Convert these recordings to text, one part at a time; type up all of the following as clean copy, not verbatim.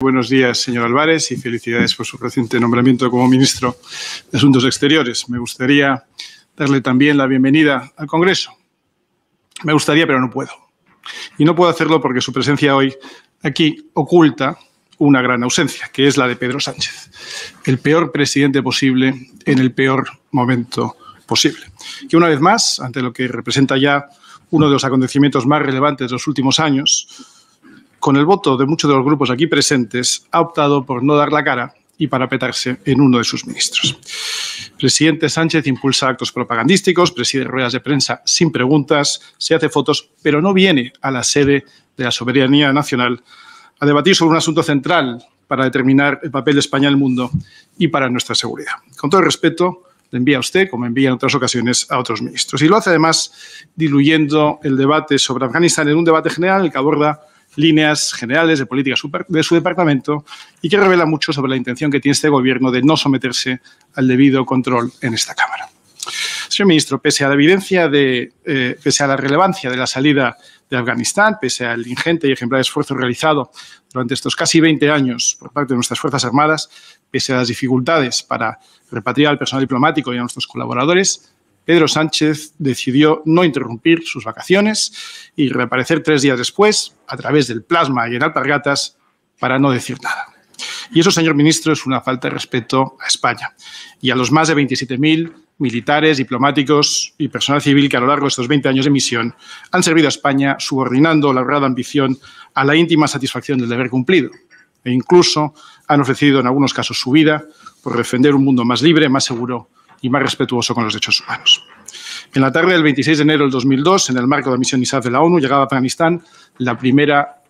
Buenos días, señor Álvarez, y felicidades por su reciente nombramiento como ministro de Asuntos Exteriores. Me gustaría darle también la bienvenida al Congreso. Me gustaría, pero no puedo. Y no puedo hacerlo porque su presencia hoy aquí oculta una gran ausencia, que es la de Pedro Sánchez, el peor presidente posible en el peor momento posible. Que una vez más, ante lo que representa ya uno de los acontecimientos más relevantes de los últimos años, con el voto de muchos de los grupos aquí presentes, ha optado por no dar la cara y parapetarse en uno de sus ministros. El presidente Sánchez impulsa actos propagandísticos, preside ruedas de prensa sin preguntas, se hace fotos, pero no viene a la sede de la soberanía nacional a debatir sobre un asunto central para determinar el papel de España en el mundo y para nuestra seguridad. Con todo el respeto, le envía a usted, como envía en otras ocasiones, a otros ministros. Y lo hace además diluyendo el debate sobre Afganistán en un debate general que aborda líneas generales de política de su departamento y que revela mucho sobre la intención que tiene este Gobierno de no someterse al debido control en esta Cámara. Señor ministro, pese a la relevancia de la salida de Afganistán, pese al ingente y ejemplar esfuerzo realizado durante estos casi 20 años por parte de nuestras Fuerzas Armadas, pese a las dificultades para repatriar al personal diplomático y a nuestros colaboradores, Pedro Sánchez decidió no interrumpir sus vacaciones y reaparecer 3 días después, a través del plasma y en alpargatas, para no decir nada. Y eso, señor ministro, es una falta de respeto a España y a los más de 27.000 militares, diplomáticos y personal civil que a lo largo de estos 20 años de misión han servido a España subordinando la honrada ambición a la íntima satisfacción del deber cumplido e incluso han ofrecido en algunos casos su vida por defender un mundo más libre, más seguro y más respetuoso con los derechos humanos. En la tarde del 26 de enero del 2002, en el marco de la misión ISAF de la ONU, llegaba a Afganistán la primera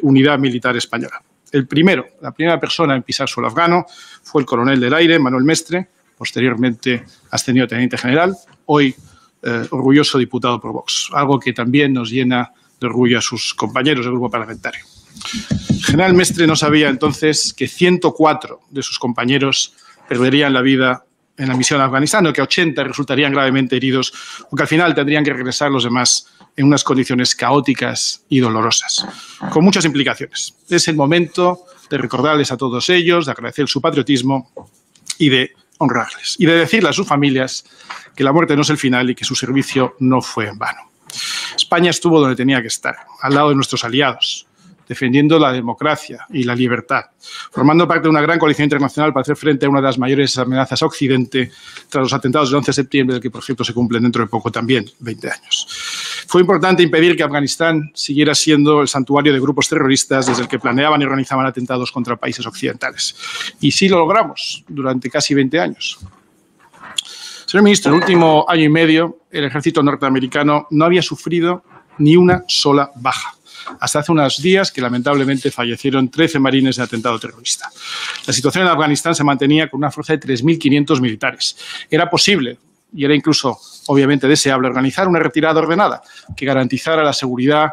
unidad militar española. La primera persona en pisar suelo afgano fue el coronel del aire, Manuel Mestre, posteriormente ascendido a teniente general, hoy orgulloso diputado por Vox, algo que también nos llena de orgullo a sus compañeros del grupo parlamentario. El general Mestre no sabía entonces que 104 de sus compañeros perderían la vida en la misión a Afganistán, o que 80 resultarían gravemente heridos, o que al final tendrían que regresar los demás en unas condiciones caóticas y dolorosas, con muchas implicaciones. Es el momento de recordarles a todos ellos, de agradecer su patriotismo y de honrarles, y de decirles a sus familias que la muerte no es el final y que su servicio no fue en vano. España estuvo donde tenía que estar, al lado de nuestros aliados, defendiendo la democracia y la libertad, formando parte de una gran coalición internacional para hacer frente a una de las mayores amenazas a Occidente tras los atentados del 11 de septiembre, del que, por cierto, se cumplen dentro de poco también 20 años. Fue importante impedir que Afganistán siguiera siendo el santuario de grupos terroristas desde el que planeaban y organizaban atentados contra países occidentales. Y sí lo logramos durante casi 20 años. Señor ministro, en el último año y medio, el ejército norteamericano no había sufrido ni una sola baja, hasta hace unos días que lamentablemente fallecieron 13 marines de atentado terrorista. La situación en Afganistán se mantenía con una fuerza de 3.500 militares. Era posible, y era incluso obviamente deseable, organizar una retirada ordenada que garantizara la seguridad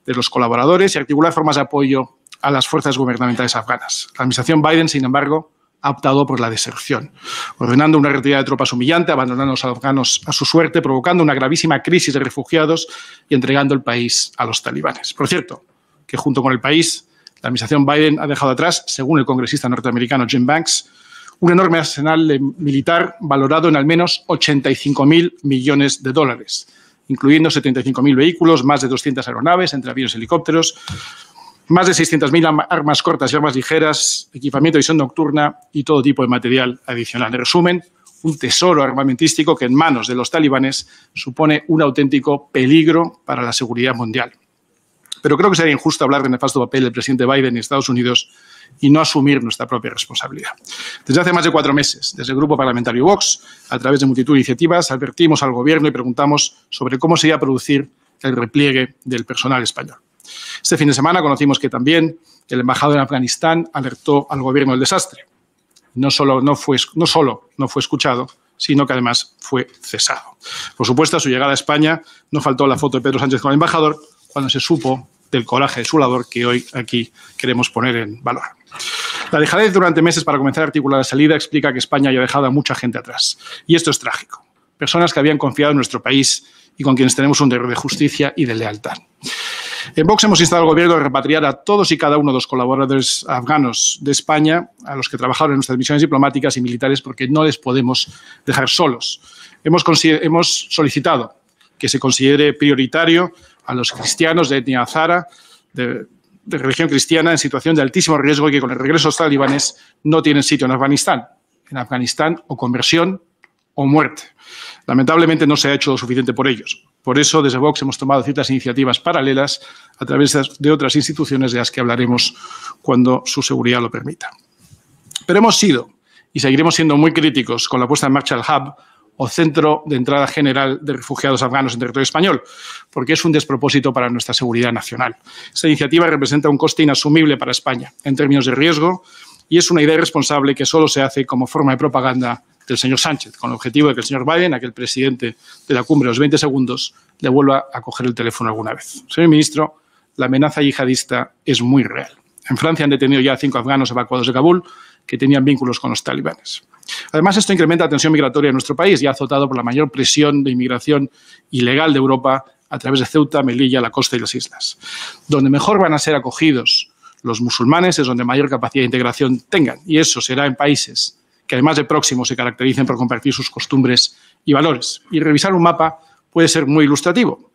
de los colaboradores y articular formas de apoyo a las fuerzas gubernamentales afganas. La administración Biden, sin embargo, ha optado por la deserción, ordenando una retirada de tropas humillante, abandonando a los afganos a su suerte, provocando una gravísima crisis de refugiados y entregando el país a los talibanes. Por cierto, que junto con el país, la administración Biden ha dejado atrás, según el congresista norteamericano Jim Banks, un enorme arsenal militar valorado en al menos 85.000 millones de dólares, incluyendo 75.000 vehículos, más de 200 aeronaves, entre aviones y helicópteros, más de 600.000 armas cortas y armas ligeras, equipamiento de visión nocturna y todo tipo de material adicional. En resumen, un tesoro armamentístico que en manos de los talibanes supone un auténtico peligro para la seguridad mundial. Pero creo que sería injusto hablar del nefasto papel del presidente Biden y Estados Unidos y no asumir nuestra propia responsabilidad. Desde hace más de 4 meses, desde el Grupo Parlamentario Vox, a través de multitud de iniciativas, advertimos al Gobierno y preguntamos sobre cómo se iba a producir el repliegue del personal español. Este fin de semana conocimos que también el embajador en Afganistán alertó al Gobierno del desastre. No solo no fue escuchado, sino que además fue cesado. Por supuesto, a su llegada a España no faltó la foto de Pedro Sánchez con el embajador cuando se supo del coraje de su labor que hoy aquí queremos poner en valor. La dejadez durante meses para comenzar a articular la salida explica que España haya dejado a mucha gente atrás. Y esto es trágico. Personas que habían confiado en nuestro país y con quienes tenemos un deber de justicia y de lealtad. En Vox hemos instado al Gobierno a repatriar a todos y cada uno de los colaboradores afganos de España, a los que trabajaron en nuestras misiones diplomáticas y militares, porque no les podemos dejar solos. Hemos solicitado que se considere prioritario a los cristianos de etnia hazara, de religión cristiana, en situación de altísimo riesgo y que con el regreso de los talibanes no tienen sitio en Afganistán. En Afganistán, o conversión o muerte. Lamentablemente no se ha hecho lo suficiente por ellos. Por eso, desde Vox hemos tomado ciertas iniciativas paralelas a través de otras instituciones de las que hablaremos cuando su seguridad lo permita. Pero hemos sido y seguiremos siendo muy críticos con la puesta en marcha del Hub, o Centro de Entrada General de Refugiados Afganos en territorio español, porque es un despropósito para nuestra seguridad nacional. Esta iniciativa representa un coste inasumible para España en términos de riesgo y es una idea irresponsable que solo se hace como forma de propaganda del señor Sánchez, con el objetivo de que el señor Biden, aquel presidente de la cumbre de los 20 segundos, le vuelva a coger el teléfono alguna vez. Señor ministro, la amenaza yihadista es muy real. En Francia han detenido ya a 5 afganos evacuados de Kabul que tenían vínculos con los talibanes. Además, esto incrementa la tensión migratoria en nuestro país, ya azotado por la mayor presión de inmigración ilegal de Europa a través de Ceuta, Melilla, la costa y las islas. Donde mejor van a ser acogidos los musulmanes es donde mayor capacidad de integración tengan, y eso será en países que además de próximos se caractericen por compartir sus costumbres y valores. Y revisar un mapa puede ser muy ilustrativo.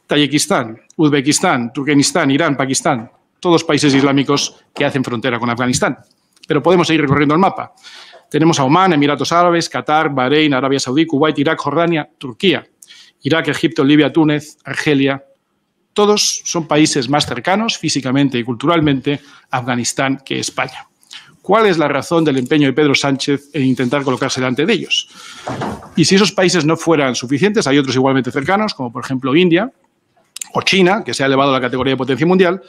Tayikistán, Uzbekistán, Turkmenistán, Irán, Pakistán, todos países islámicos que hacen frontera con Afganistán. Pero podemos seguir recorriendo el mapa. Tenemos a Omán, Emiratos Árabes, Qatar, Bahrein, Arabia Saudí, Kuwait, Irak, Jordania, Turquía, Irak, Egipto, Libia, Túnez, Argelia. Todos son países más cercanos físicamente y culturalmente a Afganistán que España. ¿Cuál es la razón del empeño de Pedro Sánchez en intentar colocarse delante de ellos? Y si esos países no fueran suficientes, hay otros igualmente cercanos, como por ejemplo India o China, que se ha elevado a la categoría de potencia mundial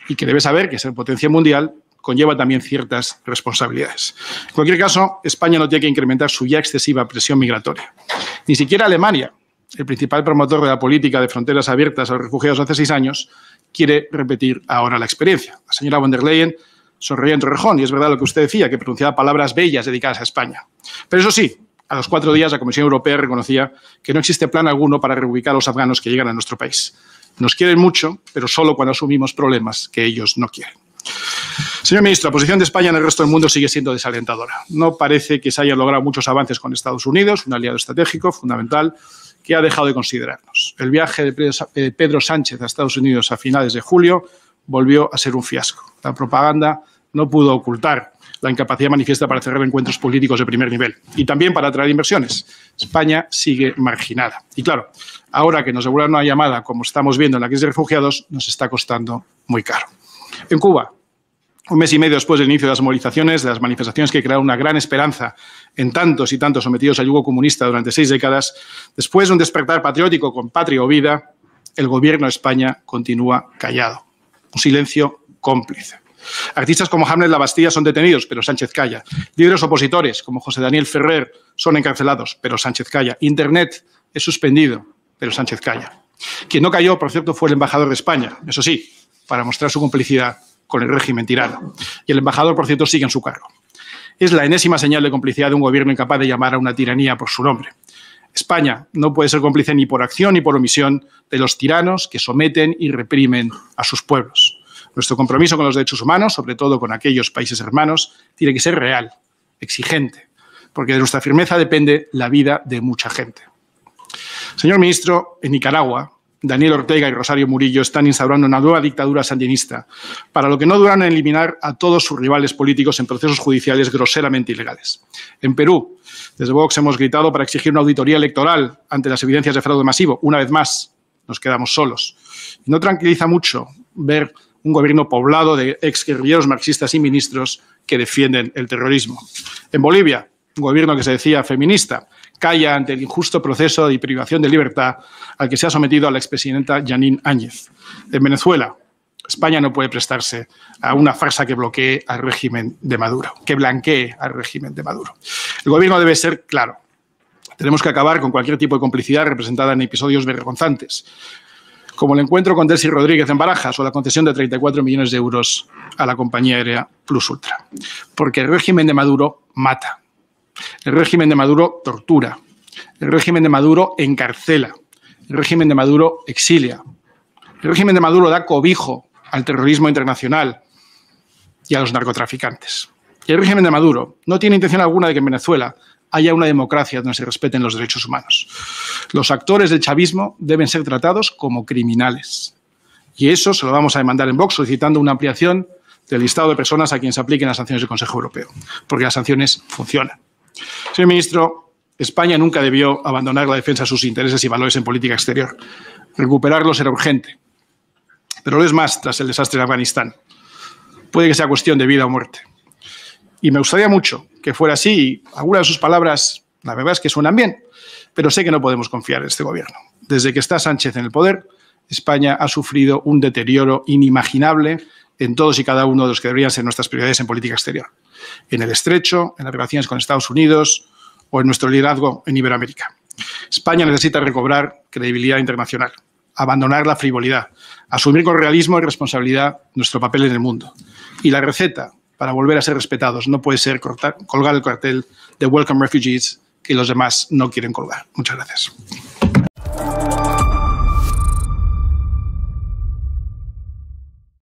y que debe saber que ser potencia mundial conlleva también ciertas responsabilidades. En cualquier caso, España no tiene que incrementar su ya excesiva presión migratoria. Ni siquiera Alemania, el principal promotor de la política de fronteras abiertas a los refugiados hace 6 años, quiere repetir ahora la experiencia. La señora von der Leyen sonreía en Torrejón, y es verdad lo que usted decía, que pronunciaba palabras bellas dedicadas a España. Pero eso sí, a los 4 días la Comisión Europea reconocía que no existe plan alguno para reubicar a los afganos que llegan a nuestro país. Nos quieren mucho, pero solo cuando asumimos problemas que ellos no quieren. Señor ministro, la posición de España en el resto del mundo sigue siendo desalentadora. No parece que se hayan logrado muchos avances con Estados Unidos, un aliado estratégico fundamental que ha dejado de considerarnos. El viaje de Pedro Sánchez a Estados Unidos a finales de julio volvió a ser un fiasco. La propaganda no pudo ocultar la incapacidad manifiesta para cerrar encuentros políticos de primer nivel y también para atraer inversiones. España sigue marginada. Y claro, ahora que nos devuelvan una llamada, como estamos viendo en la crisis de refugiados, nos está costando muy caro. En Cuba, 1 mes y medio después del inicio de las movilizaciones, de las manifestaciones que crearon una gran esperanza en tantos y tantos sometidos al yugo comunista durante 6 décadas, después de un despertar patriótico con patria o vida, el gobierno de España continúa callado. Un silencio cómplice. Artistas como Hamlet La Bastilla son detenidos, pero Sánchez calla. Líderes opositores como José Daniel Ferrer son encarcelados, pero Sánchez calla. Internet es suspendido, pero Sánchez calla. Quien no cayó, por cierto, fue el embajador de España, eso sí, para mostrar su complicidad con el régimen tirano. Y el embajador, por cierto, sigue en su cargo. Es la enésima señal de complicidad de un gobierno incapaz de llamar a una tiranía por su nombre. España no puede ser cómplice ni por acción ni por omisión de los tiranos que someten y reprimen a sus pueblos. Nuestro compromiso con los derechos humanos, sobre todo con aquellos países hermanos, tiene que ser real, exigente, porque de nuestra firmeza depende la vida de mucha gente. Señor ministro, en Nicaragua, Daniel Ortega y Rosario Murillo están instaurando una nueva dictadura sandinista, para lo que no duran en eliminar a todos sus rivales políticos en procesos judiciales groseramente ilegales. En Perú, desde Vox hemos gritado para exigir una auditoría electoral ante las evidencias de fraude masivo. Una vez más, nos quedamos solos. Y no tranquiliza mucho ver un gobierno poblado de exguerrilleros marxistas y ministros que defienden el terrorismo. En Bolivia, un gobierno que se decía feminista, calla ante el injusto proceso de privación de libertad al que se ha sometido a la expresidenta Jeanine Áñez. En Venezuela, España no puede prestarse a una farsa que bloquee al régimen de Maduro, que blanquee al régimen de Maduro. El gobierno debe ser claro. Tenemos que acabar con cualquier tipo de complicidad representada en episodios vergonzantes, como el encuentro con Delcy Rodríguez en Barajas o la concesión de 34 millones de euros a la compañía aérea Plus Ultra. Porque el régimen de Maduro mata. El régimen de Maduro tortura. El régimen de Maduro encarcela. El régimen de Maduro exilia. El régimen de Maduro da cobijo al terrorismo internacional y a los narcotraficantes. Y el régimen de Maduro no tiene intención alguna de que en Venezuela haya una democracia donde se respeten los derechos humanos. Los actores del chavismo deben ser tratados como criminales. Y eso se lo vamos a demandar en Vox, solicitando una ampliación del listado de personas a quienes se apliquen las sanciones del Consejo Europeo, porque las sanciones funcionan. Señor ministro, España nunca debió abandonar la defensa de sus intereses y valores en política exterior. Recuperarlos era urgente. Pero lo es más tras el desastre de Afganistán. Puede que sea cuestión de vida o muerte. Y me gustaría mucho que fuera así. Algunas de sus palabras, la verdad es que suenan bien, pero sé que no podemos confiar en este gobierno. Desde que está Sánchez en el poder, España ha sufrido un deterioro inimaginable en todos y cada uno de los que deberían ser nuestras prioridades en política exterior. En el Estrecho, en las relaciones con Estados Unidos o en nuestro liderazgo en Iberoamérica. España necesita recobrar credibilidad internacional, abandonar la frivolidad, asumir con realismo y responsabilidad nuestro papel en el mundo. Y la receta para volver a ser respetados no puede ser colgar el cartel de Welcome Refugees que los demás no quieren colgar. Muchas gracias.